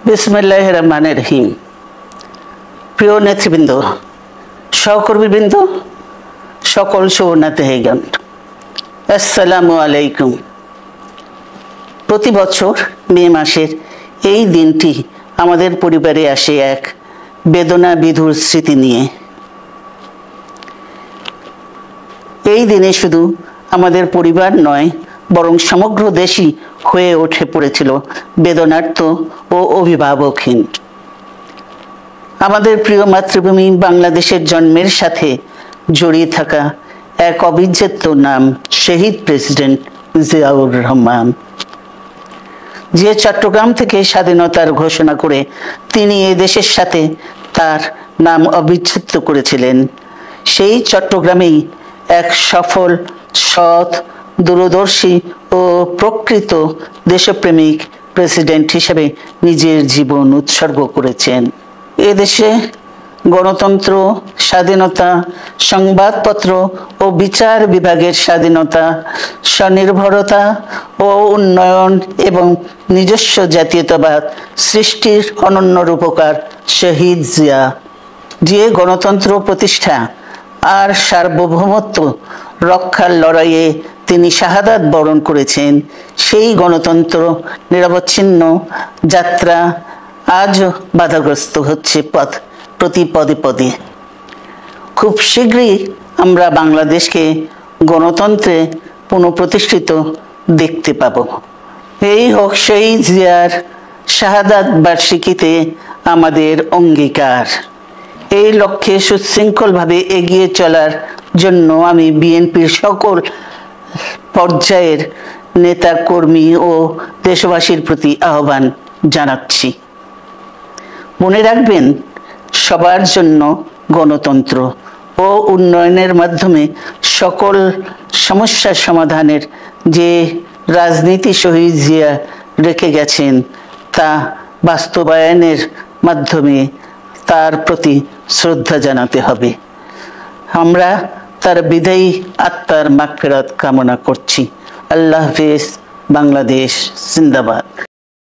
বিসমিল্লাহির রহমানির রহিম। প্রিয় নেতৃবৃন্দ, সহকর্মীবৃন্দ, সকল শরণার্থীগণ, আসসালামু আলাইকুম। প্রতি বছর মে মাসের এই দিনটি আমাদের পরিবারে আসে এক বেদনা বিধুর স্মৃতি নিয়ে। এই দিনে শুধু আমাদের পরিবার নয়, বরং সমগ্র দেশই হয়ে উঠে পড়েছিল বেদনার্ত ও অভিভাবকহীন। আমাদের প্রিয় মাতৃভূমি বাংলাদেশের জন্মের সাথে জড়িয়ে থাকা এক অবিচ্ছেদ্য নাম শহীদ প্রেসিডেন্ট জিয়াউর রহমান, যে চট্টগ্রাম থেকে স্বাধীনতার ঘোষণা করে তিনি এ দেশের সাথে তার নাম অবিচ্ছেদ্য করেছিলেন। সেই চট্টগ্রামেই এক সফল, সৎ, দূরদর্শী ও প্রকৃত দেশপ্রেমিক প্রেসিডেন্ট হিসেবে নিজের জীবন উৎসর্গ করেছেন। এদেশে গণতন্ত্র, স্বাধীনতা, সংবাদপত্র ও বিচার বিভাগের স্বাধীনতা, স্বনির্ভরতা ও উন্নয়ন এবং নিজস্ব জাতীয়তাবাদ সৃষ্টির অনন্য রূপকার শহীদ জিয়া, যে গণতন্ত্র প্রতিষ্ঠা আর সার্বভৌমত্ব রক্ষার লড়াইয়ে তিনি শাহাদাত বরণ করেছেন, সেই গণতন্ত্র নিরবচ্ছিন্ন যাত্রা আজও বাধাগ্রস্ত হচ্ছে প্রতি পদে পদে। খুব শীঘ্রই আমরা বাংলাদেশকে গণতন্ত্রে পুনঃপ্রতিষ্ঠিত দেখতে পাব। এই হোক শহীদ জিয়ার শাহাদাত বার্ষিকীতে আমাদের অঙ্গীকার। এই লক্ষ্যে সুশৃঙ্খলভাবে এগিয়ে চলার জন্য আমি বিএনপির সকল পর্যায়ের নেতা কর্মী ও দেশবাসীর প্রতি আহ্বান জানাচ্ছি। মনে রাখবেন, সবার জন্য গণতন্ত্র ও উন্নয়নের মাধ্যমে সকল সমস্যার সমাধানের যে রাজনীতি শহীদ জিয়া রেখে গেছেন, তা বাস্তবায়নের মাধ্যমে তার প্রতি শ্রদ্ধা জানাতে হবে। আমরা তার বিদায়ী আত্মার মাগফিরাত কামনা করছি। আল্লাহ হাফেজ। বাংলাদেশ জিন্দাবাদ।